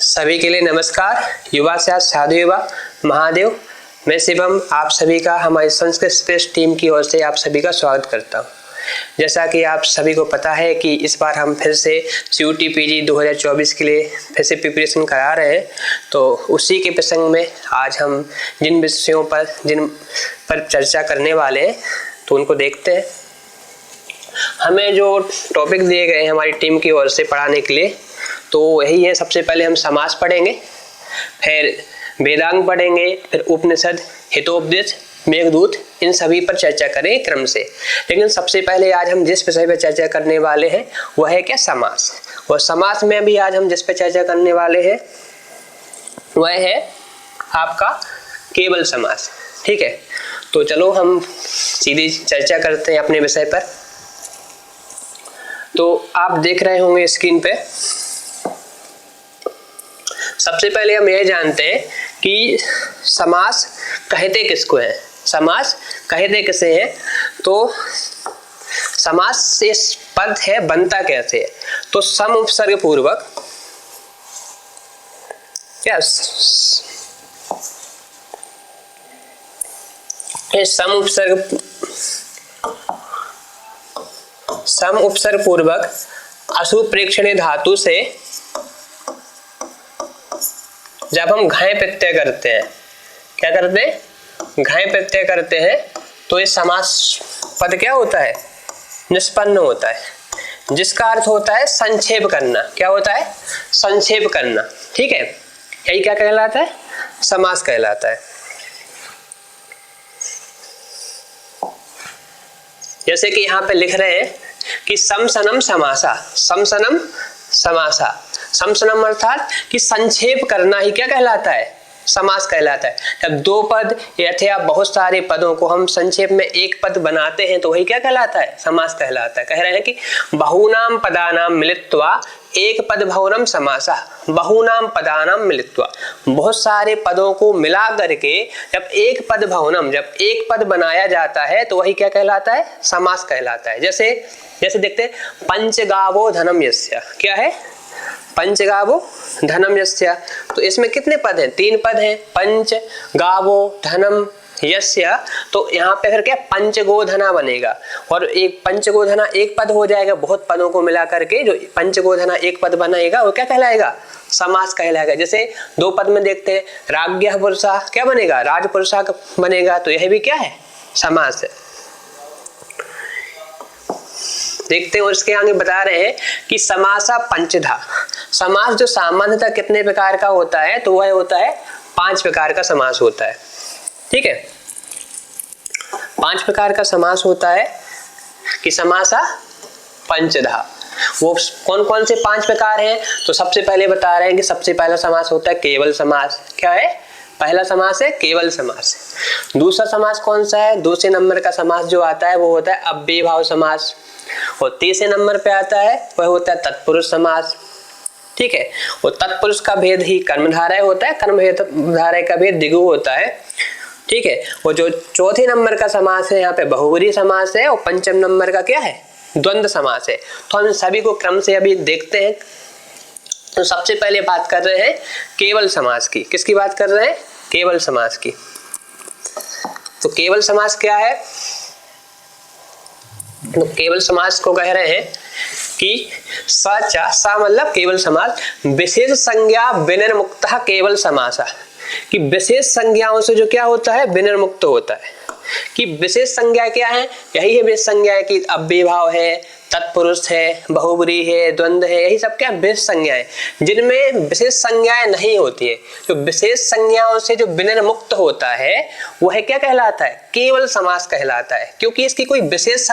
सभी के लिए नमस्कार। युवा से साधु युवा महादेव, मैं शिवम आप सभी का हमारी संस्कृत स्पेस टीम की ओर से आप सभी का स्वागत करता हूँ। जैसा कि आप सभी को पता है कि इस बार हम फिर से CUET PG 2024 के लिए फिर से प्रिपरेशन करा रहे हैं, तो उसी के प्रसंग में आज हम जिन विषयों पर चर्चा करने वाले हैं तो उनको देखते हैं। हमें जो टॉपिक दिए गए हैं हमारी टीम की ओर से पढ़ाने के लिए तो वही है। सबसे पहले हम समास पढ़ेंगे, फिर वेदांग पढ़ेंगे, फिर उपनिषद, हितोपदेश, मेघदूत, इन सभी पर चर्चा करेंगे क्रम से। लेकिन सबसे पहले आज हम जिस विषय पर चर्चा करने वाले हैं वह है क्या, समास। और समास में भी आज हम जिस पर चर्चा करने वाले हैं वह है आपका केवल समास। ठीक है, तो चलो हम सीधी चर्चा करते हैं अपने विषय पर। तो आप देख रहे होंगे स्क्रीन पे, सबसे पहले हम यह जानते हैं कि समास कहते किसको हैं। समास कहते किसे हैं, तो समास से पद है बनता कैसे है, तो सम उपसर्ग पूर्वक सम उपसर्ग पूर्वक असुप्रेक्षणीय धातु से जब हम घाय प्रत्यय करते हैं, क्या करते हैं, घाय प्रत्यय करते हैं, तो ये समास पद क्या होता है, निष्पन्न होता है, जिसका अर्थ होता है संक्षेप करना। क्या होता है, संक्षेप करना। ठीक है, यही क्या कहलाता है, समास कहलाता है। जैसे कि यहाँ पे लिख रहे हैं कि समसनम समासा, समसनम समासा, समसनम अर्थात कि संक्षेप करना ही क्या कहलाता है, समास कहलाता है। जब दो पद या बहुत सारे पदों को हम संक्षेप में एक पद बनाते हैं तो वही क्या कहलाता है, समास कहलाता है। कह रहे हैं कि बहुनाम पदानाम मिलित्वा एक पद भवनम समासा, बहुनाम पदानाम मिलित्वा, बहुत सारे पदों को मिला करके जब एक पद भवनम, जब एक पद बनाया जाता है तो वही क्या कहलाता है, समास कहलाता है। जैसे देखते हैं, पंचगावो धनम यस्य, क्या है, पंचगावो धनम यस्य, तो इसमें कितने पद हैं, 3 पद हैं, पंच गावो धनम यस्य, तो यहाँ पे फिर क्या पंचगोधना बनेगा, और एक पंचगोधना एक पद हो जाएगा। बहुत पदों को मिला करके जो पंचगोधना एक पद बनाएगा वो क्या कहलाएगा, समास कहलाएगा। जैसे 2 पद में देखते हैं, राज्ञः पुरुषा क्या बनेगा, राजपुरुषा बनेगा, तो यह भी क्या है, समास है। देखते हैं, और इसके आगे बता रहे हैं कि समासा पंचधा, समास जो सामान्यतः कितने प्रकार का होता है, तो वह होता है 5 प्रकार का समास होता है। ठीक है, 5 प्रकार का समास होता है कि समासा पंचधा। वो कौन कौन से 5 प्रकार हैं, तो सबसे पहले बता रहे हैं कि सबसे पहला समास होता है केवल समास। क्या है, पहला समास है केवल समास। दूसरा समास कौन सा है, दूसरे नंबर का समास जो आता है वो होता है अव्ययी भाव समास। और तीसरे नंबर पे आता है वह होता है तत्पुरुष समास। ठीक है, और तत्पुरुष का भेद ही कर्मधारय होता है, कर्मधारय का भेद द्विगु होता है। ठीक है, और जो चौथे नंबर का समास है यहाँ पे बहुब्रीहि समास है, और पंचम नंबर का क्या है, द्वंद्व समास है। तो हम सभी को क्रम से अभी देखते हैं। तो सबसे पहले बात कर रहे हैं केवल समास की। किसकी बात कर रहे हैं, केवल समास की। तो केवल समास क्या है, तो केवल समास को कह रहे हैं कि सा मतलब केवल समास, विशेष संज्ञा विनिर्मुक्तः केवल समासा, कि विशेष संज्ञाओं से जो क्या होता है, विनिर्मुक्त होता है। कि विशेष संज्ञा क्या है, यही है विशेष संज्ञा है कि अव्ययी भाव है, तत्पुरुष है, बहुब्रीहि है, द्वंद्व है, यही सब क्या विशेष संज्ञाएं। जिनमें विशेष संज्ञाएं नहीं होती है, जो विशेष संज्ञाओं से जो विनिर्मुक्त होता है वह क्या कहलाता है, केवल समास कहलाता है। क्योंकि इसकी कोई विशेष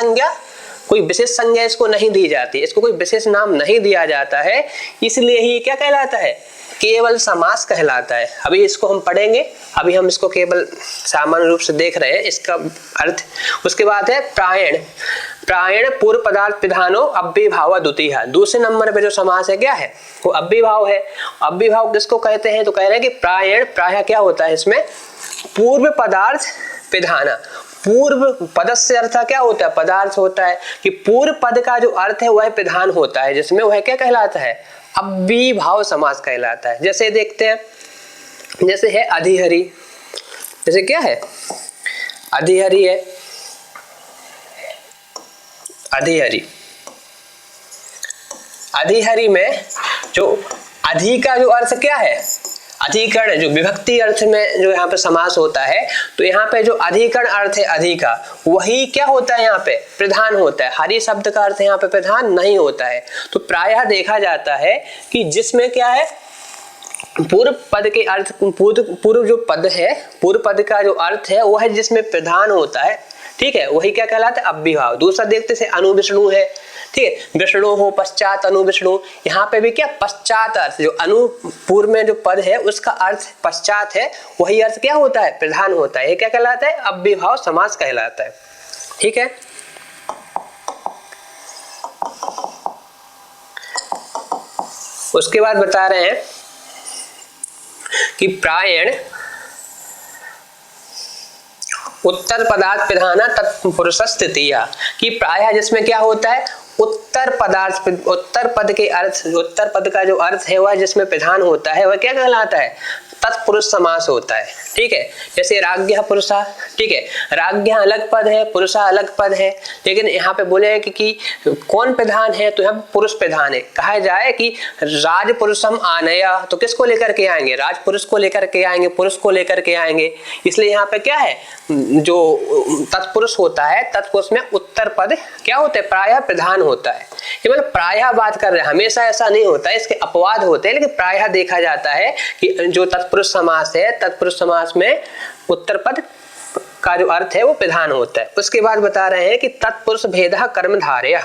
संज्ञा इसको नहीं दी जाती, इसको कोई विशेष नाम नहीं दिया जाता है, इसलिए ही क्या कहलाता है, केवल समास कहलाता है। अभी इसको हम पढ़ेंगे, अभी हम इसको केवल सामान्य रूप से देख रहे हैं इसका अर्थ। उसके बाद है प्रायण, प्रायण पूर्व पदार्थ विधानो अव्ययी भाव द्वितीय। दूसरे नंबर पे जो समास है क्या है, वो अव्ययी भाव है। अव्ययी भाव किसको कहते हैं, तो कह रहे हैं कि प्रायण, प्राय क्या होता है इसमें, पूर्व पदार्थ विधाना। पूर्व पद से अर्थ क्या होता है, पदार्थ होता है, कि पूर्व पद का जो अर्थ है वह प्रधान होता है, जिसमें वह क्या कहलाता है, अव्ययीभाव समास कहलाता है। जैसे देखते हैं, जैसे है अधिहरि, जैसे क्या है अधिहरि है, अधिहरि, अधिहरि में जो अधि का जो अर्थ क्या है, अधिकरण, जो विभक्ति अर्थ में जो यहाँ पे समास होता है, तो यहाँ पे जो अधिकरण अर्थ है अधि का, वही क्या होता है यहाँ पे प्रधान होता है। हरि शब्द का अर्थ यहाँ पे प्रधान नहीं होता है। तो प्रायः देखा जाता है कि जिसमें क्या है पूर्व पद के अर्थ, पूर्व जो पद है, पूर्व पद का जो अर्थ है वह है जिसमें प्रधान होता है, ठीक है, वही क्या कहलाता है अव्ययीभाव। दूसरा देखते से अनुविष्णु है, ठीक है, विष्णु हो पश्चात अनुविष्णु, यहाँ पे भी क्या पश्चात अर्थ, जो अनु पूर्व में जो पद है उसका अर्थ पश्चात है, वही अर्थ क्या होता है प्रधान होता है। ये क्या कहलाता है अव्ययीभाव समास कहलाता है, ठीक है। उसके बाद बता रहे हैं कि प्रायण उत्तर पदार्थ प्रधाना तत्पुरुषस्थितिया, कि प्रायः जिसमें क्या होता है उत्तर पदार्थ, उत्तर पद के अर्थ, उत्तर पद का जो अर्थ है वह जिसमें प्रधान होता है वह क्या कहलाता है तत्पुरुष समास होता है, ठीक है। जैसे राज्ञः पुरुषः, ठीक है, राज्ञः अलग पद है, पुरुषः अलग पद है, लेकिन यहाँ पे बोले कि कौन प्रधान है, तो यहाँ पुरुष प्रधान है। कहा जाए कि राज पुरुषम आनया, तो किसको लेकर के आएंगे, राज पुरुष को लेकर के आएंगे, पुरुष को लेकर के आएंगे, इसलिए यहाँ पे क्या है जो तत्पुरुष होता है, तत्पुरुष में उत्तर पद क्या होता है प्रायः प्रधान होता है। ये मतलब प्रायः बात कर रहे हैं, हमेशा ऐसा नहीं होता है, इसके अपवाद होते हैं, लेकिन प्रायः देखा जाता है कि जो तत्पुरुष समास है, तत्पुरुष समास में उत्तर पद का जो अर्थ है वो प्रधान होता है। उसके बाद बता रहे हैं कि तत्पुरुष भेदः कर्मधारयः,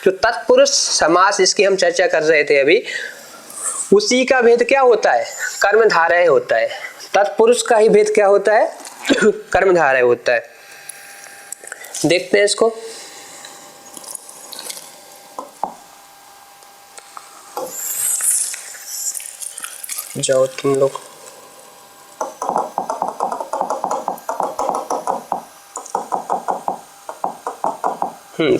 जो तत्पुरुष समास जिसकी हम चर्चा कर रहे थे अभी, उसी का भेद क्या होता है कर्मधारय होता है। तत्पुरुष का ही भेद क्या होता है कर्मधारय होता है। देखते हैं इसको, जाओ तुम लोग,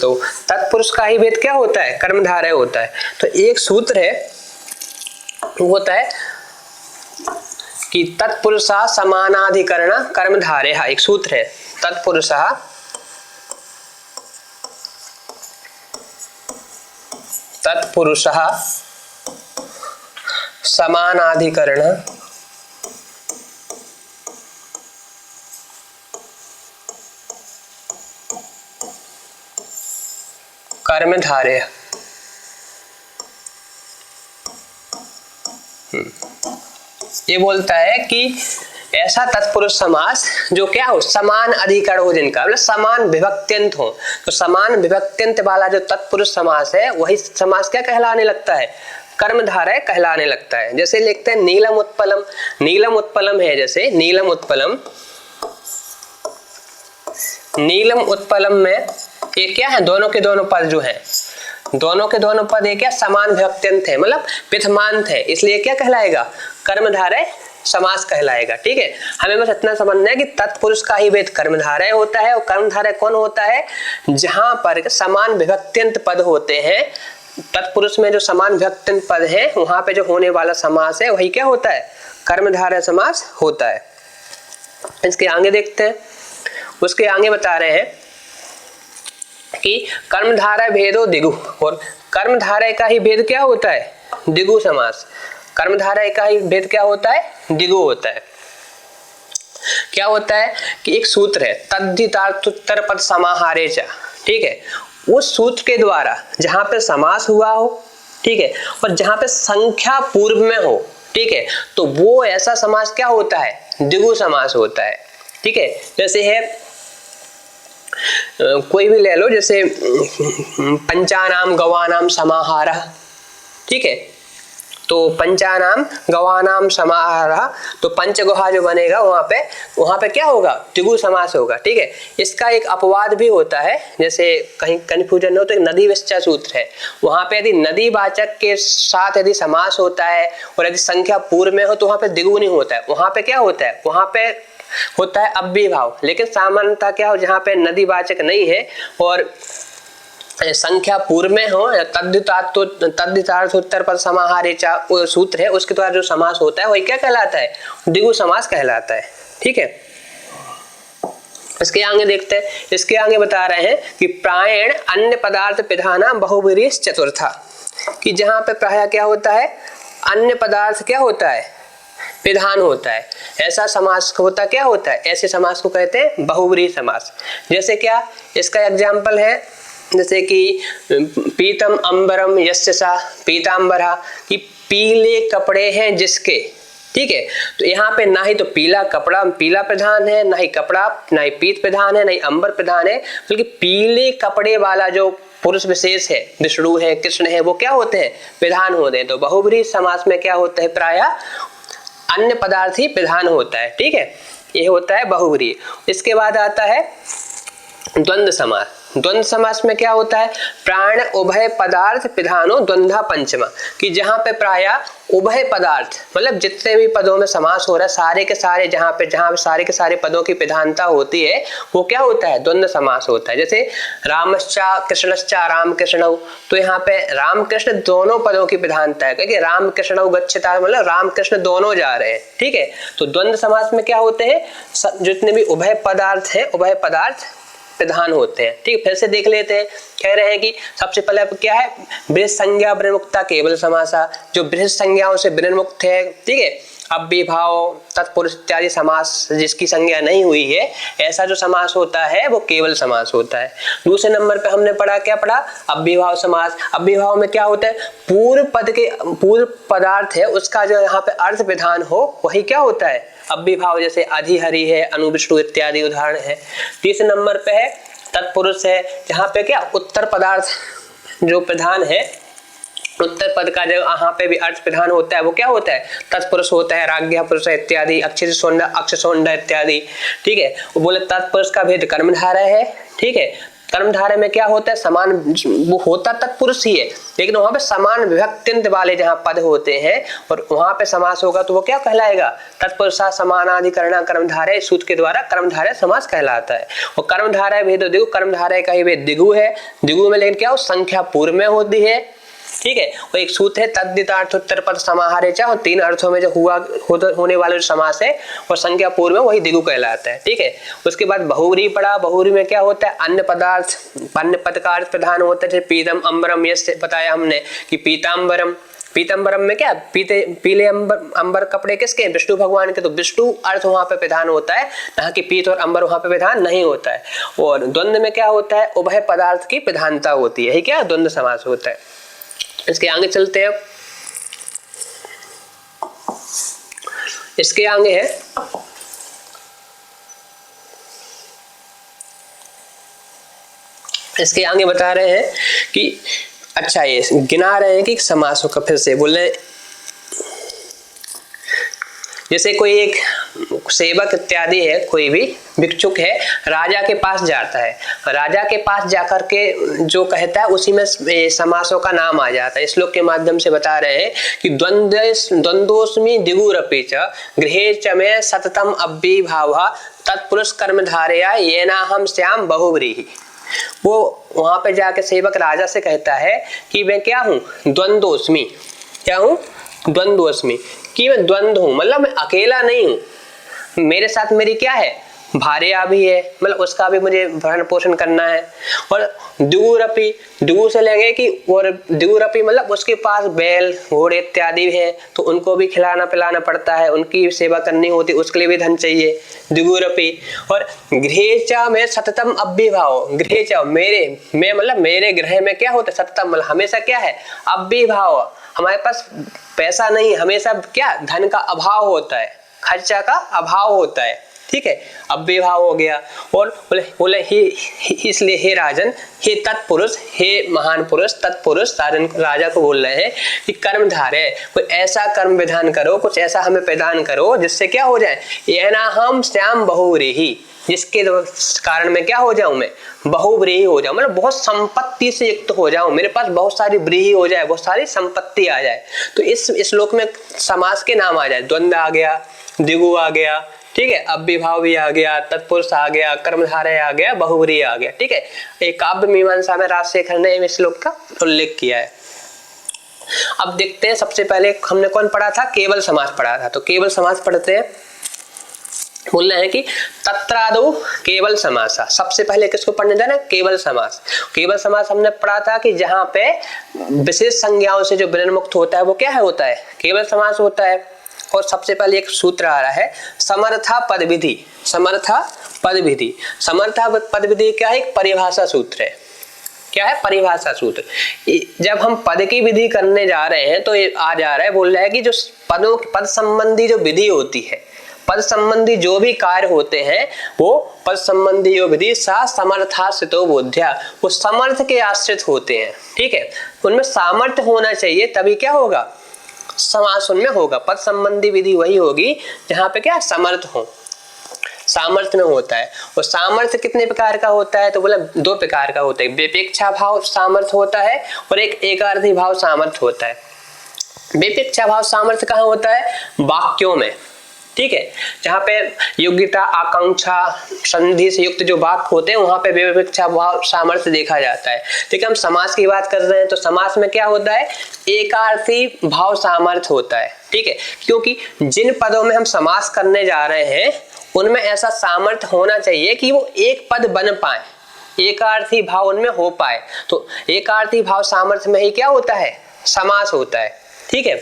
तो तत्पुरुष का ही भेद क्या होता है कर्मधारय होता है। तो एक सूत्र है वो होता है कि तत्पुरुषः समानाधिकरण कर्मधारयः, एक सूत्र है तत्पुरुषः समानाधिकरण कर्मधारय। ये बोलता है कि ऐसा तत्पुरुष समास जो क्या हो समान अधिकरण हो, जिनका मतलब समान विभक्त्यंत हो, तो समान विभक्त्यंत वाला जो तत्पुरुष समास है वही समास क्या कहलाने लगता है कर्मधारय कहलाने लगता है। जैसे लिखते हैं नीलम उत्पलम, नीलम उत्पलम है, जैसे नीलम उत्पलम, नीलम उत्पलम में ये क्या है दोनों के दोनों पद जो है, दोनों के दोनों पद ये क्या समान विभक्त्यंत है, मतलब पिथमांत है, इसलिए क्या कहलाएगा कर्मधारय समास कहलाएगा, ठीक है। हमें बस इतना समझना है कि तत्पुरुष का ही भेद कर्मधारय होता है, और कर्मधारय कौन होता है जहां पर समान विभक्त्यंत पद होते हैं, तत्पुरुष में जो समान विभक्त्यंत पद है वहां पे जो होने वाला समास है वही क्या होता है कर्मधारय समास होता है। इसके आगे देखते हैं, उसके आगे बता रहे हैं कि कर्मधारय भेदो दिगु, और कर्मधारय का ही भेद क्या होता है दिगु समास, कर्मधारय का ही भेद क्या होता है दिगु होता है। क्या होता है कि एक सूत्र है तद्धितार्थोत्तर पद समाहारे च, ठीक है, उस सूत्र के द्वारा जहां पे समास हुआ हो, ठीक है, और जहां पे संख्या पूर्व में हो, ठीक है, तो वो ऐसा समास क्या होता है द्विगु समास होता है, ठीक है। जैसे है कोई भी ले लो, जैसे पंचानाम गवानाम समाहारः, ठीक है, तो पंचानाम गवानाम समाहारः, तो पंचगुहा जो बनेगा वहां पे क्या होगा द्विगु समास होगा, ठीक है। इसका एक अपवाद भी होता है, जैसे कहीं कंफ्यूजन हो तो एक नदी विश्चा सूत्र है, वहां पे यदि नदी वाचक के साथ यदि समास होता है और यदि संख्या पूर्व में हो तो वहां पे द्विगु नहीं होता है, वहां पे क्या होता है वहां पे होता है अव्ययीभाव। लेकिन सामान्यतः क्या हो जहां पे नदी वाचक नहीं है और संख्या पूर्व में हो या तद्धितार्थ पद समाहारे चा सूत्र है, उसके द्वारा जो समास होता है वही क्या कहलाता है? द्विगु समास कहलाता है। ठीक है, इसके आगे देखते हैं। इसके आगे बता रहे हैं कि प्रायण अन्य पदार्थ पिधाना बहुव्रीहि चतुर्था, कि जहां पे प्राय क्या होता है? अन्य पदार्थ क्या होता है? पिधान होता है। ऐसा समास होता क्या होता है? ऐसे समास को कहते हैं बहुव्रीहि समास। जैसे क्या? इसका एग्जाम्पल है, जैसे कि पीतम अंबरम यस्य सा पीतांबरा, कि पीले कपड़े हैं जिसके। ठीक है, तो यहाँ पे ना ही तो पीला कपड़ा पीला प्रधान है, ना ही कपड़ा, ना ही पीत प्रधान है, ना ही अंबर प्रधान है, बल्कि पीले कपड़े वाला जो पुरुष विशेष है, विष्णु है, कृष्ण है, वो क्या होते हैं? प्रधान होते हैं। तो बहुव्रीहि समास में क्या होता है? प्रायः अन्य पदार्थ ही प्रधान होता है। ठीक है, ये होता है बहुव्रीहि। इसके बाद आता है द्वंद्व समास। द्वंद्व समास में क्या होता है? प्राण उभय पदार्थ पिधानो द्वंद्वा पंचमा, कि जहां पे प्रायः उभय पदार्थ मतलब जितने भी पदों में समास हो रहा है सारे के सारे, जहां पे सारे के सारे पदों की प्रधानता होती है वो क्या होता है? द्वंद्व समास होता है। जैसे रामश्चा कृष्णश्चा राम कृष्णौ, तो यहाँ पे राम कृष्ण दोनों पदों की प्रधानता है, क्योंकि राम कृष्णौ गच्छता मतलब राम कृष्ण दोनों जा रहे हैं। ठीक है, तो द्वंद्व समास में क्या होते हैं? जितने भी उभय पदार्थ हैं उभय पदार्थ प्रधान होते हैं। ठीक, फिर से देख लेते हैं। कह रहे हैं कि सबसे पहले क्या है? बृहत संज्ञा विनिर्मुक्ता केवल समासा, जो बृहत संज्ञाओं से विनिर्मुक्त है। ठीक है, अव्ययभाव तत्पुरुष इत्यादि समास जिसकी संज्ञा नहीं हुई है, ऐसा जो समास होता है वो केवल समास होता है। दूसरे नंबर पे हमने पढ़ा, क्या पढ़ा? अव्ययभाव समास। अव्ययभाव में क्या होता है? पूर्व पदार्थ है उसका जो यहाँ पे अर्थ विधान हो वही क्या होता है? अव्ययभाव। जैसे अधिहरि है, अनुविष्णु इत्यादि उदाहरण है। तीसरे नंबर पे है तत्पुरुष है, जहाँ पे क्या उत्तर पदार्थ जो प्रधान है, उत्तर पद का जो यहाँ पे भी अर्थ प्रधान होता है वो क्या होता है? तत्पुरुष होता है। राज्ञा पुरुष इत्यादि, अक्षसोंडा इत्यादि। ठीक है, वो बोले तत्पुरुष का भेद कर्मधारय है। ठीक है, कर्मधारय में क्या होता है? समान, वो होता तत्पुरुष ही है लेकिन वहां पे समान विभक्ति वाले जहां पद होते हैं और वहां पे समास होगा तो वो क्या कहलाएगा? तत्पुरुषा समानाधिकरण कर्मधारय सूत्र के द्वारा कर्मधारय समास कहलाता है। और कर्मधारय भेद दिगु, कर्मधारय का ही भेद दिगु है। दिगु में लेकिन क्या हो? संख्या पूर्व में होती है। ठीक है, वो एक सूत्र है तद्धितार्थोत्तर पद समाहारे चा, और 3 अर्थों में जो होने वाला जो समास है और संख्या पूर्व में वही दिगु कहलाता है। ठीक है, उसके बाद बहुव्रीहि पढ़ा। बहुव्रीहि में क्या होता है? अन्य पदार्थ, अन्य पद का अर्थ प्रधान होता है। जैसे पीतम अंबरम यस्य बताया हमने कि पीतांबरम, पीतांबरम में क्या? पीले अंबर कपड़े किसके? विष्णु भगवान के। तो विष्णु अर्थ वहां पे प्रधान होता है, ना कि पीत और अंबर वहां पे प्रधान नहीं होता है। और द्वंद्व में क्या होता है? उभय पदार्थ की प्रधानता होती है। क्या द्वंद्व समास होता है। इसके आगे चलते हैं। इसके आगे है इसके आगे बता रहे हैं कि अच्छा ये गिना रहे हैं कि समासों का फिर से बोल रहे हैं। जैसे कोई एक सेवक इत्यादि है, कोई भी भिक्षुक है, राजा के पास जाता है। राजा के पास जाकर के जो कहता है उसी में समासों का नाम आ जाता है। श्लोक के माध्यम से बता रहे हैं कि द्वंद्वोस्मि दिगुरपि च गृहे च मे सततम अव्ययभावः तत्पुरुष कर्मधारया येनाहं स्याम बहुव्रीहि। वो वहां पे जाके सेवक राजा से कहता है कि मैं क्या हूँ? द्वंद्वोस्मि। क्या हूँ? द्वंद्वोस्मि, कि मैं द्वंद्व हूं, मतलब मैं अकेला नहीं हूं, मेरे साथ मेरी क्या है? भार्या भी है, मतलब उसका भी मुझे भरण पोषण करना है। और दिगुरपि, दिगु से लेंगे कि और दिगुरपि मतलब उसके पास बैल घोड़े इत्यादि है तो उनको भी खिलाना पिलाना पड़ता है, उनकी सेवा करनी होती है, उसके लिए भी धन चाहिए। दिगुरपि। और गृहेचा में सततम अव्ययभाव, गृहेचा मेरे, मैं मतलब मेरे गृह में क्या होता है? सततम मतलब हमेशा क्या है? अव्ययभाव, हमारे पास पैसा नहीं, हमेशा क्या? धन का अभाव होता है, खर्चा का अभाव होता है। ठीक है, अव्ययभाव हो गया। और बोले इसलिए हे राजन, हे तत्पुरुष, हे महान पुरुष, तत्पुरुष राजा को बोल रहे हैं कि कर्मधारय, कोई ऐसा कर्म विधान करो, कुछ ऐसा हमें प्रदान करो जिससे क्या हो जाए? येनाहं स्याम बहुव्रीहि, जिसके कारण मैं क्या हो जाऊं? मैं बहुव्रीहि हो जाऊं, मतलब बहुत संपत्ति से युक्त हो जाऊं, मेरे पास बहुत सारी व्रीहि हो जाए, बहुत सारी संपत्ति आ जाए। तो इस श्लोक में समास के नाम आ जाए। द्वंद्व आ गया, दिगु आ गया, ठीक है, अव्ययीभाव भी आ गया, तत्पुरुष आ गया, कर्मधारय आ गया, बहुव्रीहि आ गया। ठीक है, एक काव्य मीमांसा में राजशेखर ने इस श्लोक का उल्लेख किया है। अब देखते हैं, सबसे पहले हमने कौन पढ़ा था, केवल समास पढ़ा था। तो केवल समास पढ़ते हैं। बोल रहे हैं कि तत्रादौ केवल समासा। सबसे पहले किसको पढ़ने जाना, केवल समास। केवल समास हमने पढ़ा था कि जहां पे विशेष संज्ञाओं से जो विलयन मुक्त होता है वो क्या है, होता है केवल समास होता है। और सबसे पहले एक सूत्र आ रहा है समर्था पद विधि। समर्था पद विधि, समर्था पद विधि क्या है, एक परिभाषा सूत्र है। क्या है, परिभाषा सूत्र। जब हम पद की विधि करने जा रहे हैं तो ये आ जा रहा है, बोल रहा है कि जो पदों पद संबंधी जो विधि होती है, पद संबंधी जो भी कार्य होते हैं वो पद संबंधी जो विधि सा समर्थाश्रितो बोध्या, वो समर्थ के आश्रित होते हैं। ठीक है, उनमें सामर्थ्य होना चाहिए, तभी क्या होगा, समास उनमें होगा। पद संबंधी विधि वही होगी जहां पे क्या समर्थ हो, सामर्थ्य में होता है। और सामर्थ्य कितने प्रकार का होता है, तो बोला 2 प्रकार का होता है। विपेक्षा भाव सामर्थ्य होता है और एक एकार्थी भाव सामर्थ्य होता है। विपेक्षा भाव सामर्थ्य कहाँ होता है, वाक्यों में। ठीक है, जहाँ पे योग्यता, आकांक्षा, संधि से युक्त जो वाक्य होते हैं वहां पे विपेक्षा भाव सामर्थ्य देखा जाता है। ठीक है, हम समास की बात कर रहे हैं तो समास में क्या होता है, एकार्थी भाव सामर्थ्य होता है। ठीक है, क्योंकि जिन पदों में हम समास करने जा रहे हैं उनमें ऐसा सामर्थ्य होना चाहिए कि वो एक पद बन पाए, एकार्थी भाव उनमें हो पाए। तो एकार्थी भाव सामर्थ्य में ही क्या होता है, समास होता है। ठीक है,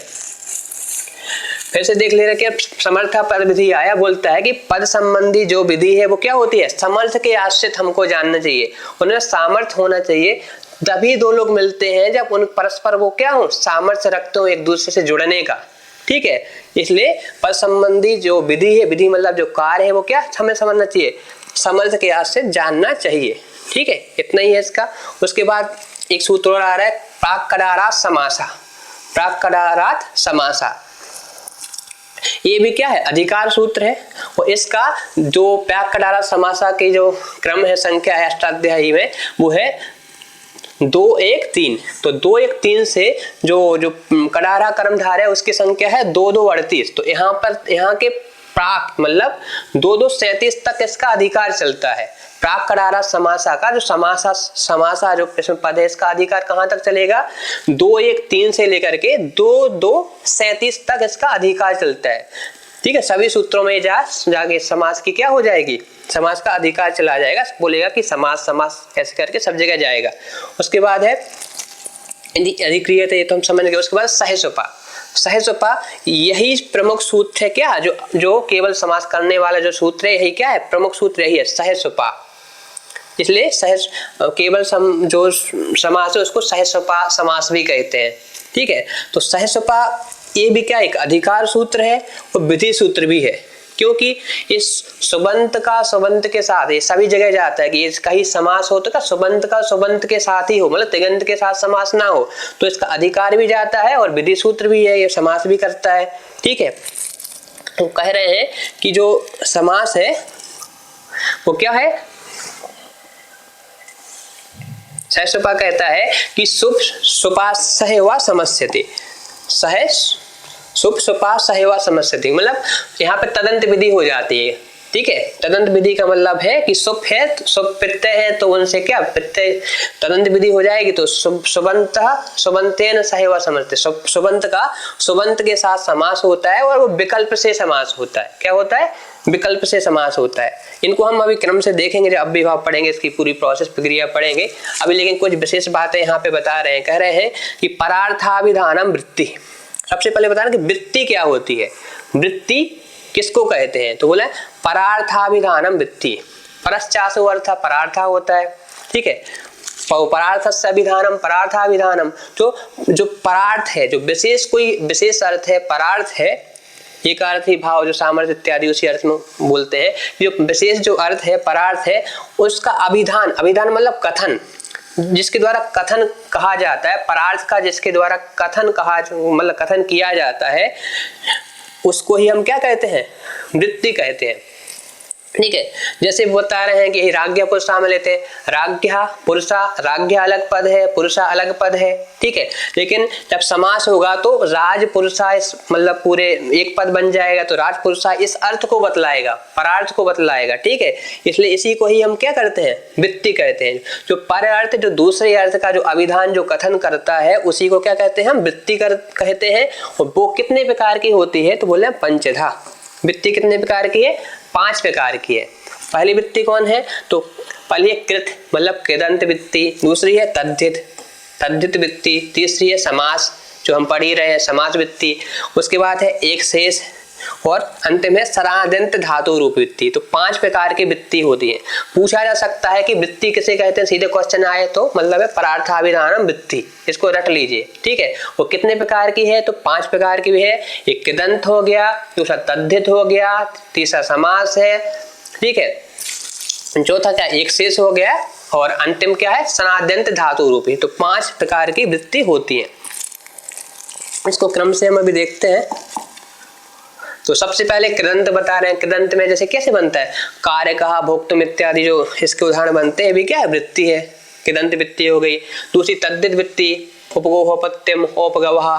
फिर से देख ले रहे कि समर्था पद विधि आया, बोलता है कि पद संबंधी जो विधि है वो क्या होती है, समर्थ के आश्रित हमको जानना चाहिए, उन्हें सामर्थ्य होना चाहिए। तभी 2 लोग मिलते हैं जब उन परस्पर वो क्या हो, सामर्थ्य रखते हो एक दूसरे से जुड़ने का। ठीक है, इसलिए पद संबंधी जो विधि है, विधि मतलब जो कार्य है वो क्या हमें समझना चाहिए, समर्थ के आश्रित जानना चाहिए। ठीक है, इतना ही है इसका। उसके बाद एक सूत्र और आ रहा है प्राक्कडारात् समासा। प्राक्कडारात् समासा, ये भी क्या है, अधिकार सूत्र है। और इसका जो प्राक्कडारात् समासा के जो क्रम है, संख्या है अष्टाध्यायी में, वो है 2 1 3। तो 2 1 3 से जो कडारा कर्मधारय है उसकी संख्या है 2 2 38। तो यहाँ पर यहाँ के प्राक मतलब 2 2 37 तक इसका अधिकार चलता है। प्राक्कडारात् समासा का जो समासा जो इसमें पद है इसका अधिकार कहाँ तक चलेगा, 2 1 3 से लेकर के 2 2 37 तक इसका अधिकार चलता है। ठीक है, सभी सूत्रों में जाके समास की क्या हो जाएगी, समास का अधिकार चला जाएगा। बोलेगा कि समास समास ऐसे करके सब जगह जाएगा। उसके बाद है अधिक्रियते, ये तो हम समझ गए। उसके बाद सहस्वपा। सहस्वपा यही प्रमुख सूत्र है क्या, जो केवल समास करने वाला जो सूत्र है यही क्या है, प्रमुख सूत्र यही है, सहस्वपा। इसलिए केवल जो समास है उसको सहस्वपा समास भी कहते हैं। ठीक है, तो सहस्वपा ये भी क्या एक अधिकार सूत्र है और विधि सूत्र भी है, क्योंकि इस सुबंत का सुबंत के साथ ये सभी जगह जाता है कि इसका ही समास हो तो का सुबंत के साथ ही हो, मतलब तिगंत के साथ समास ना हो, तो इसका अधिकार भी जाता है और विधि सूत्र भी है, ये समास भी करता है। ठीक है, तो कह रहे हैं कि जो समास है वो क्या है, सहस्वपा कहता है कि सुप सुपा सहवा समस्यते, सुप सुपा सहवा समस्यते, मतलब यहाँ पे तदंत विधि हो जाती है। ठीक है, तदंत विधि का मतलब है कि सुप है, सुप प्रत्यय है तो उनसे क्या प्रत्यय तदंत विधि हो जाएगी। तो सुबंत सुबंतेन सहवा समस्यते, सुबंत का सुबंत के साथ समास होता है और वो विकल्प से समास होता है। क्या होता है, विकल्प से समास होता है। इनको हम अभी क्रम से देखेंगे, जब अव्ययीभाव पढ़ेंगे इसकी पूरी प्रोसेस प्रक्रिया पढ़ेंगे अभी, लेकिन कुछ विशेष बातें यहाँ पे बता रहे हैं। कह रहे हैं कि परार्थाभिधानम वृत्ति। सबसे पहले बता रहे कि वृत्ति क्या होती है, वृत्ति किसको कहते हैं, तो बोले परार्थाभिधानम वृत्ति। परश्चासो अर्थ परार्था होता है। ठीक है, परार्थस्य अभिधानम परार्थाभिधानम, जो परार्थ है, जो विशेष कोई विशेष अर्थ है, परार्थ है, एक अर्थी भाव जो सामर्थ्य इत्यादि उसी अर्थ में बोलते हैं। जो विशेष जो अर्थ है, परार्थ है, उसका अभिधान, अभिधान मतलब कथन, जिसके द्वारा कथन कहा जाता है, परार्थ का जिसके द्वारा कथन कहा मतलब कथन किया जाता है, उसको ही हम क्या कहते हैं, वृत्ति कहते हैं। ठीक है। जैसे बता रहे हैं कि राज्ञ पुरुषा में लेते हैं, राज्ञ पुरुषा, राज्ञ अलग पद है, पुरुषा अलग पद है, ठीक है। लेकिन जब समास होगा तो राज पुरुषा इस मतलब पूरे एक पद बन जाएगा, तो राज पुरुषा इस अर्थ को बतलाएगा, परार्थ को बतलाएगा, ठीक है। इसलिए इसी को ही हम क्या करते हैं, वित्ति कहते हैं। जो पर अर्थ, जो दूसरे अर्थ का जो अभिधान जो कथन करता है, उसी को क्या कहते हैं, हम वित्ति कहते हैं। और वो कितने प्रकार की होती है, तो बोले पंचधा। वित्ति कितने प्रकार की है, 5 प्रकार की है। पहली वित्ति कौन है, तो पहली कृत मतलब कृदंत वित्ति, दूसरी है तद्धित वित्ति, तीसरी है समास जो हम पढ़ ही रहे हैं समास वित्ति, उसके बाद है एक शेष, और अंतिम है सरादंत धातु रूप वित्ति। तो 5 प्रकार की वित्ति होती है। पूछा जा सकता है कि वित्ति किसे कहते हैं, सीधे क्वेश्चन आए तो मतलब है परार्थाभिधानम वित्ति, इसको रट लीजिए, ठीक है। वो कितने प्रकार की है, तो 5 प्रकार की भी है। एक कृदंत हो गया, दूसरा तद्धित हो गया, तीसरा समास है, ठीक है, चौथा क्या एक शेष हो गया, और अंतिम क्या है सनाद्यंत धातु रूपी। तो 5 प्रकार की वृत्ति होती है। इसको क्रम से हम अभी देखते हैं। तो सबसे पहले कृदंत बता रहे हैं। कृदंत में जैसे कैसे बनता है, कार्य कहा, भोक्तुम इत्यादि जो इसके उदाहरण बनते हैं, भी क्या है वृत्ति है, कृदंत वृत्ति हो गई। दूसरी तद्धित वृत्ति, उपगोहोपत्यम, उपगवहा,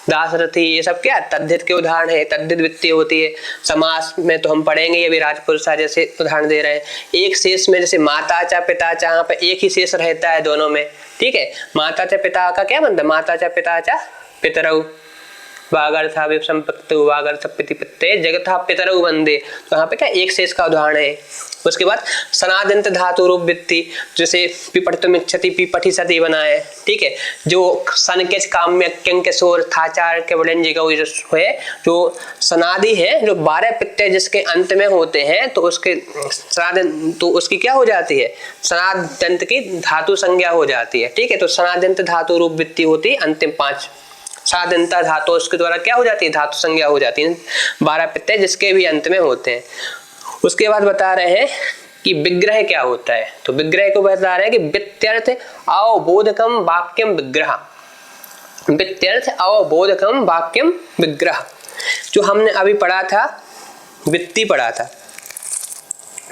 दासरथी, ये सब क्या तद्धित के उदाहरण है, तद्धित वृत्ति होती है। समास में तो हम पढ़ेंगे, ये भी राजपुरुषा जैसे उदाहरण दे रहे हैं। एक शेष में जैसे माता चा पिता चा, यहाँ पे एक ही शेष रहता है दोनों में, ठीक है। माता चा पिता का क्या बनता है, माता चा पिता चा पितरऊ, वागर्था विसंपत्तु वागर्थ प्रतिपत्ते जगथा पितरऊ वंदे। तो यहाँ पे क्या एक शेष का उदाहरण है। उसके बाद सनादंत धातु रूप वित्ति, जैसे पिपठितुम इच्छति पिपठि सति बना है, ठीक है। जो सन के काम्य किंकिशोर थाचार के वडंजी का है, जो सनादि है, जो 12 प्रत्यय जिसके अंत में होते हैं, तो उसके सनादंत, तो उसकी क्या हो जाती है, सनादंत की धातु संज्ञा हो जाती है, ठीक है। तो सनादंत धातु रूप वित्ति होती है अंतिम 5। सादंता धातु उसके द्वारा क्या हो जाती है, धातु संज्ञा हो जाती है, 12 प्रत्यय जिसके भी अंत में होते हैं। उसके बाद बता रहे हैं कि विग्रह क्या होता है। तो विग्रह को बता रहे हैं कि वित्यर्थ अवबोधकम वाक्यम विग्रह, वित्यर्थ अवबोधकम वाक्यम विग्रह। जो हमने अभी पढ़ा था, वित्ति पढ़ा था,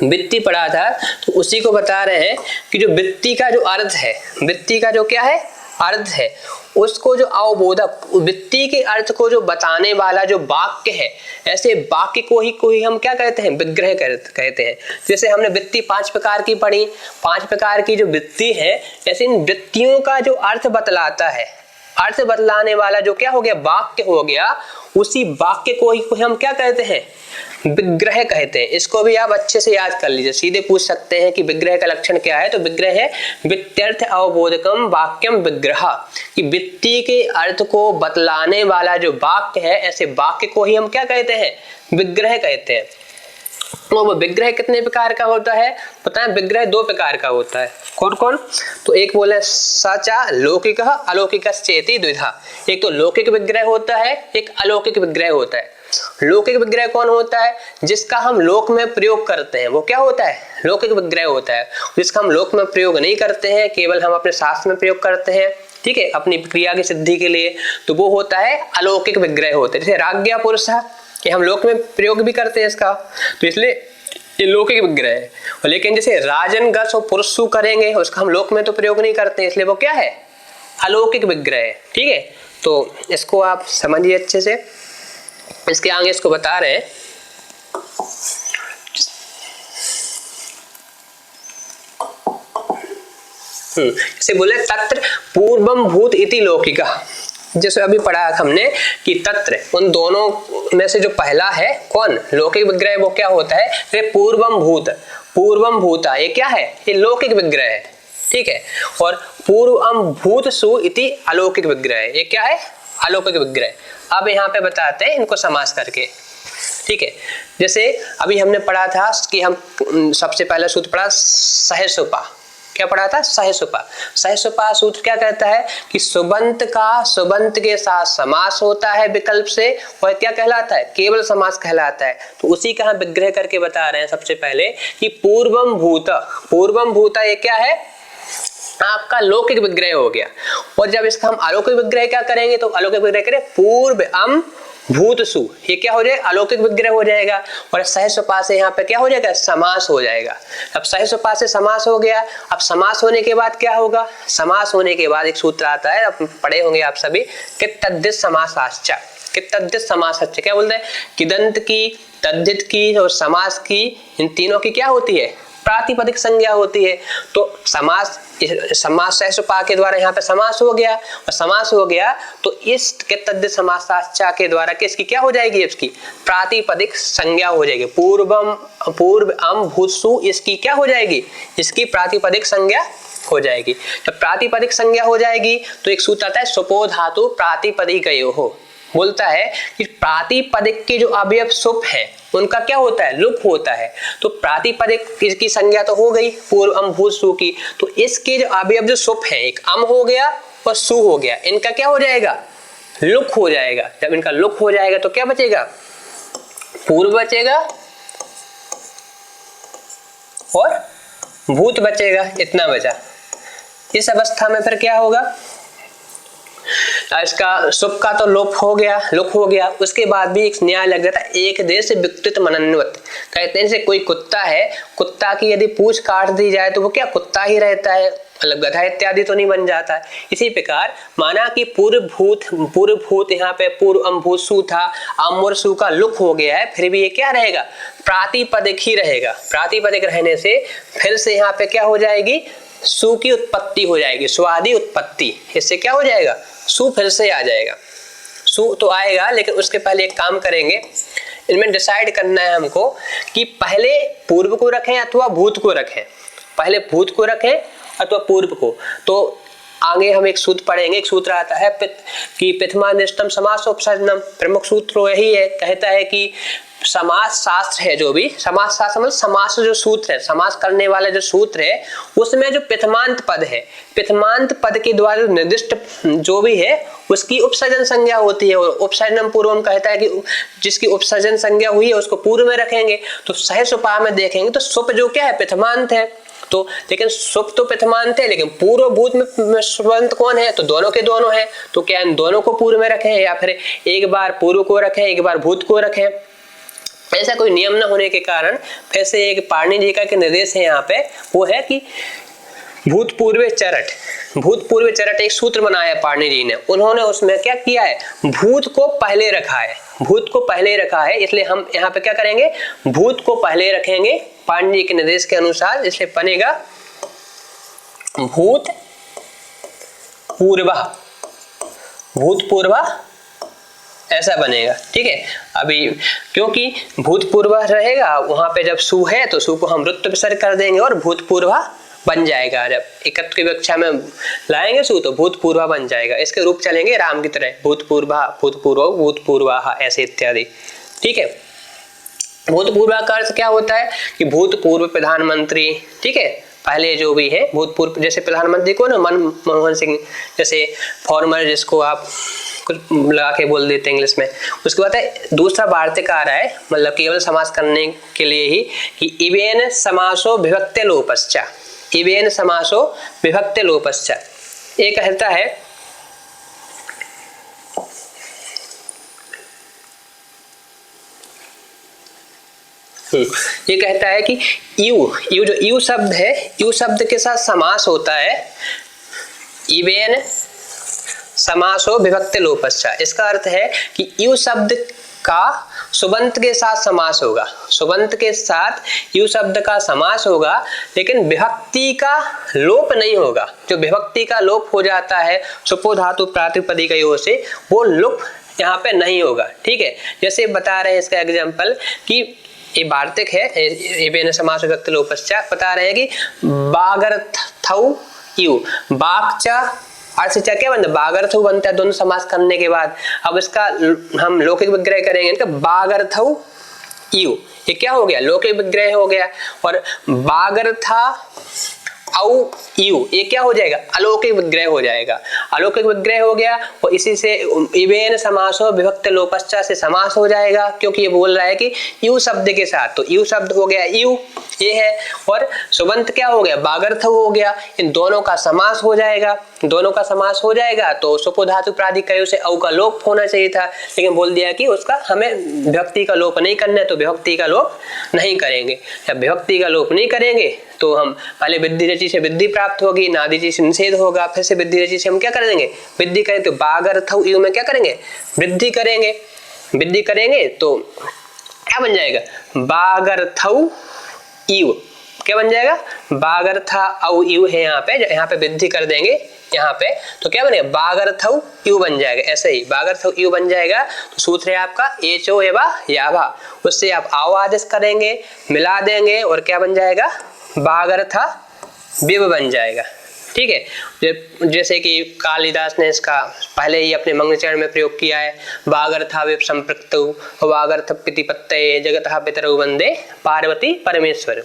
वित्ति पढ़ा था, तो उसी को बता रहे हैं कि जो वित्ति का जो अर्थ है, वित्ति का जो क्या है अर्थ है, उसको जो अवबोधक, वित्ति के अर्थ को जो बताने वाला जो वाक्य है, ऐसे वाक्य को ही हम क्या कहते हैं, विग्रह कहते हैं। जैसे हमने वित्ति 5 प्रकार की पढ़ी, 5 प्रकार की जो वित्ति है, ऐसे इन वित्तियों का जो अर्थ बतलाता है, अर्थ बतलाने वाला जो क्या हो गया वाक्य हो गया, उसी वाक्य को ही हम क्या कहते हैं, विग्रह कहते हैं। इसको भी आप अच्छे से याद कर लीजिए, सीधे पूछ सकते हैं कि विग्रह का लक्षण क्या है। तो विग्रह है वित्यर्थ अवबोधकम वाक्यम विग्रह, कि वित्ति के अर्थ को बतलाने वाला जो वाक्य है, ऐसे वाक्य को ही हम क्या कहते हैं, विग्रह कहते हैं। तो वो विग्रह कितने प्रकार का होता है, पता है, विग्रह 2 प्रकार का होता है। कौन कौन, तो एक बोले सचा लौकिक अलौकिक चेति द्विधा। एक तो लौकिक विग्रह होता है, एक अलौकिक विग्रह होता है। लौकिक विग्रह कौन होता है, जिसका हम लोक में प्रयोग करते हैं, वो क्या होता है, लौकिक विग्रह होता है। जिसका हम लोक में प्रयोग नहीं करते हैं, केवल हम अपने शास्त्र में प्रयोग करते हैं, ठीक है, अपनी क्रिया की सिद्धि के लिए, तो वो होता है अलौकिक विग्रह होता है। जैसे राज्ञ पुरुष है, कि हम लोक में प्रयोग भी करते हैं इसका, तो इसलिए ये लौकिक विग्रह है। लेकिन जैसे राजन गस और पुरुषु करेंगे, उसका हम लोक में तो प्रयोग नहीं करते, इसलिए वो क्या है, अलौकिक विग्रह है, ठीक है। तो इसको आप समझिए अच्छे से। इसके आगे इसको बता रहे हैं, जैसे बोले तत्र पूर्वम भूत इति लौकिका। जैसे अभी पढ़ा हमने कि तत्र, उन दोनों में से जो पहला है कौन, लौकिक विग्रह, वो क्या होता है, पूर्वम भूत, पूर्वम भूता, ये क्या है, ये लौकिक विग्रह है, ठीक है। और पूर्वम भूत सु इति अलौकिक विग्रह, ये क्या है, अलौकिक विग्रह। अब यहाँ पे बताते हैं इनको समास करके, ठीक है। जैसे अभी हमने पढ़ा था कि हम सबसे पहले सूत्र पढ़ा सहसुपा, क्या पढ़ा था, सहसुपा। सहसुपा सूत्र क्या कहता है कि सुबंत का सुबंत के साथ समास होता है विकल्प से, और क्या कहलाता है, केवल समास कहलाता है। तो उसी का हम विग्रह करके बता रहे हैं सबसे पहले कि पूर्वम भूत, पूर्वम भूता ये क्या है, आपका लौकिक विग्रह हो गया। और जब इसका हम अलौकिक विग्रह क्या करेंगे, तो अलौकिक विग्रह करें पूर्व अम भूत सु, ये क्या हो जाएगा, अलौकिक विग्रह हो जाएगा। और सहस्वपा से यहाँ पे क्या हो जाएगा, समास हो जाएगा। अब सहस्वपा से समास हो गया। अब समास होने के बाद क्या होगा, समास होने के बाद एक सूत्र आता है, अब पढ़े होंगे आप सभी, कित तद्धित समासाश्च। कित तद्धित समासाश्च क्या बोलते हैं, किदंत की, तद्धित की और समास की, इन तीनों की क्या होती है, प्रातिपदिक संज्ञा होती है। तो समास सहस्वपा के द्वारा यहाँ पे समास हो गया, और समास हो गया तो इस तद्धित समासाश्च के द्वारा किसकी क्या हो जाएगी, इसकी प्रातिपदिक संज्ञा हो जाएगी। पूर्व अम भूतसु, इसकी क्या हो जाएगी, इसकी प्रातिपदिक संज्ञा हो जाएगी। जब प्रातिपदिक संज्ञा हो जाएगी तो एक सूत्र आता है सुपो धातु प्रातिपदिकयोः, बोलता है कि प्रातिपदिक के जो अवयव सुप है उनका क्या होता है, लुप होता है। तो प्रातिपदिक की संज्ञा तो हो गई पूर्व अम भूत सु की, तो इसके जो अवयव जो सुप है, एक अम हो गया और सु हो गया, इनका क्या हो जाएगा, लुक हो जाएगा। जब इनका लुक हो जाएगा तो क्या बचेगा, पूर्व बचेगा और भूत बचेगा, इतना बचा। इस अवस्था में फिर क्या होगा, इसका सुप का तो लोप हो गया, लुक हो गया। उसके बाद भी एक न्याय लग जाता है, एक देश विकृत मनन्वत। कहते हैं जैसे कोई कुत्ता है, कुत्ता की यदि पूंछ काट दी जाए तो वो क्या कुत्ता ही रहता है, मतलब गधा इत्यादि तो नहीं बन जाता है। इसी प्रकार माना कि पूर्व भूत यहाँ पे पूर्व अम भूत सु था, अम और सु का लुक हो गया है, फिर भी ये क्या रहेगा, प्रातिपदिक ही रहेगा। प्रातिपदिक रहने से फिर से यहाँ पे क्या हो जाएगी, सु की उत्पत्ति हो जाएगी, स्वादि उत्पत्ति। इससे क्या हो जाएगा, सु फिर से आ जाएगा। सु तो आएगा, लेकिन उसके पहले एक काम करेंगे, इनमें डिसाइड करना है हमको कि पहले पूर्व को रखें अथवा भूत को रखें, पहले भूत को रखें अथवा पूर्व को। तो आगे हम एक सूत्र पढ़ेंगे, एक सूत्र आता है कि प्रथमानिष्टम समासोपसर्जनम, प्रमुख सूत्र यही है, कहता है कि समास शास्त्र है, जो भी समास शास्त्र मतलब समास जो सूत्र है, समास करने वाला जो सूत्र है, उसमें जो प्रथमांत पद है, प्रथमांत पद के द्वारा निर्दिष्ट जो भी है उसकी उपसर्जन संज्ञा होती है। और उपसर्जनम पूर्वम कहता है कि जिसकी उपसर्जन संज्ञा हुई है उसको पूर्व में रखेंगे। तो सहस्वपा में देखेंगे तो सुप जो क्या है, प्रथमांत है। तो लेकिन सुप तो प्रथमांत है, लेकिन पूर्व भूत में सुबंत कौन है, तो दोनों के दोनों है। तो क्या इन दोनों को पूर्व में रखें या फिर एक बार पूर्व को रखें एक बार भूत को रखें, ऐसा कोई नियम न होने के कारण ऐसे एक पाणिनि जी का निर्देश है यहाँ पे, वो है कि भूतपूर्व चरट, भूतपूर्व चरट एक सूत्र बनाया पाणिनि जी ने। उन्होंने उसमें क्या किया है, भूत को पहले रखा है, भूत को पहले रखा है, इसलिए हम यहाँ पे क्या करेंगे, भूत को पहले रखेंगे पाणिनि जी के निर्देश के अनुसार। इसलिए बनेगा भूत पूर्व, भूतपूर्व ऐसा बनेगा, ठीक है। अभी क्योंकि भूतपूर्व रहेगा वहां पे, जब सु है तो सु को हम रुत्त विसर्ग कर देंगे और भूतपूर्व बन जाएगा। जब एकत्र की कक्षा में लाएंगे सु तो भूतपूर्व बन जाएगा। इसके रूप चलेंगे राम की तरह, भूतपूर्व भूतपूर्व भूतपूर्व ऐसे इत्यादि, ठीक है। भूतपूर्व का अर्थ क्या होता है कि भूतपूर्व प्रधानमंत्री, ठीक है, पहले जो भी है भूतपूर्व, जैसे प्रधानमंत्री को ना मनमोहन सिंह जैसे फॉर्मर, जिसको आप कुछ लगा के बोल देते हैं इंग्लिश में। उसके बाद है दूसरा वार्तिक आ रहा है, मतलब केवल समास करने के लिए ही, कि इवेन समासो विभक्ते लोपश्च, इवेन समासो विभक्ते लोपश्च। ये कहता है ये कहता है कि यू जो यू शब्द है, यू शब्द के साथ समास होता है, इवेन समासो विभक्ति लोपश्च। इसका अर्थ है कि यू शब्द का सुबंत के साथ समास होगा, सुबंत के साथ यू शब्द का समास होगा, लेकिन विभक्ति का लोप नहीं होगा। जो विभक्ति का लोप हो जाता है सुपो धातु प्रातिपदिकयोः से, वो लोप यहाँ पे नहीं होगा, ठीक है। जैसे बता रहे हैं इसका एग्जाम्पल कि ये वार्तिक है, इवेन समास विभक्ति लोपश्च, बता रहे हैं कि बागर्थौ यू, बागचा अर्थ क्या बनता है, बागर्थौ बनता है दोनों समास करने के बाद। अब इसका हम लौकिक विग्रह करेंगे, इनका बागर्थौ यू, ये क्या हो गया, लौकिक विग्रह हो गया। और बागर्था औ यू, ये क्या हो जाएगा, अलौकिक विग्रह हो जाएगा। अलौकिक विग्रह हो गया और इसी से इवेन समासो विभक्त लोपश्चा से समास हो जाएगा, क्योंकि ये बोल रहा है कि यू शब्द के साथ, तो यू शब्द हो गया यू, ये है। और सुबंत क्या हो गया, बागर्थ हो गया, इन दोनों का समास हो जाएगा। दोनों का समास हो जाएगा तो सुपो धातु प्राधिकरण से औ का लोप होना चाहिए था, लेकिन बोल दिया कि उसका हमें विभक्ति का लोप नहीं करना है, तो विभक्ति का लोप नहीं करेंगे। जब विभक्ति का लोप नहीं करेंगे तो हम पहले विद्धि रचि से विद्धि प्राप्त होगी, नादिचि से निषेध होगा, फिर से विद्धि रचि से हम क्या कर देंगे, वृद्धि करें, तो बागर्थौ यू में क्या करेंगे, वृद्धि करेंगे। वृद्धि करेंगे तो क्या बन जाएगा, बागर्थौ यू, क्या बन जाएगा, बागर्था औ यू है, यहाँ पे वृद्धि कर देंगे यहाँ पे, तो क्या बनेगा, बागर्थौ यू बन जाएगा। ऐसे ही बागर्थौ यू बन जाएगा। तो सूत्र है आपका एचो एवा याभा, उससे आप आओ आदेश करेंगे, मिला देंगे और क्या बन जाएगा, बागर्था विव बन जाएगा। ठीक है, जैसे कि कालिदास ने इसका पहले ही अपने मंगलचरण में प्रयोग किया है, बागर्था विव संपृक्तौ बागर्थ प्रतिपत्तये जगतः पितरौ वंदे पार्वती परमेश्वर।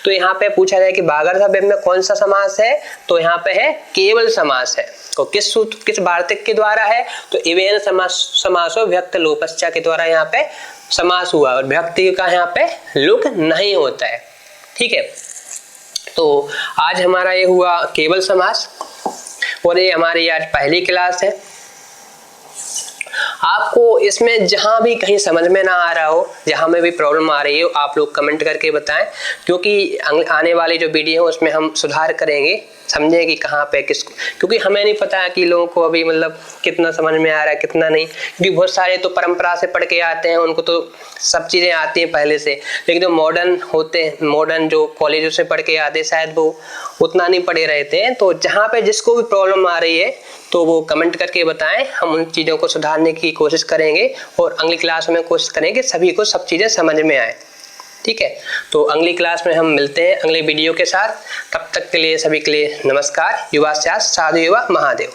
तो यहाँ पे पूछा जाए कि बागर्थ विव में कौन सा समास है, तो यहाँ पे है केवल समास है। तो किस सूत्र, किस वार्तिक के द्वारा है, तो इवेन समासो विभक्त लोपश्चा के द्वारा यहाँ पे समास हुआ और विभक्ति का यहाँ पे लुक नहीं होता है। ठीक है, तो आज हमारा ये हुआ केवल समास और ये हमारी आज पहली क्लास है। आपको इसमें जहां भी कहीं समझ में ना आ रहा हो, जहां में भी प्रॉब्लम आ रही हो, आप लोग कमेंट करके बताएं, क्योंकि आने वाली जो वीडियो है उसमें हम सुधार करेंगे, समझें कि कहाँ पे किसको, क्योंकि हमें नहीं पता है कि लोगों को अभी मतलब कितना समझ में आ रहा है कितना नहीं, क्योंकि बहुत सारे तो परंपरा से पढ़ के आते हैं, उनको तो सब चीज़ें आती हैं पहले से, लेकिन जो मॉडर्न होते हैं, मॉडर्न जो कॉलेजों से पढ़ के आते हैं, शायद वो उतना नहीं पढ़े रहते हैं। तो जहाँ पे जिसको भी प्रॉब्लम आ रही है तो वो कमेंट करके बताएं, हम उन चीज़ों को सुधारने की कोशिश करेंगे और अगली क्लास में कोशिश करेंगे सभी को सब चीज़ें समझ में आए। ठीक है, तो अगली क्लास में हम मिलते हैं अगले वीडियो के साथ। तब तक के लिए सभी के लिए नमस्कार। युवा साधु युवा महादेव।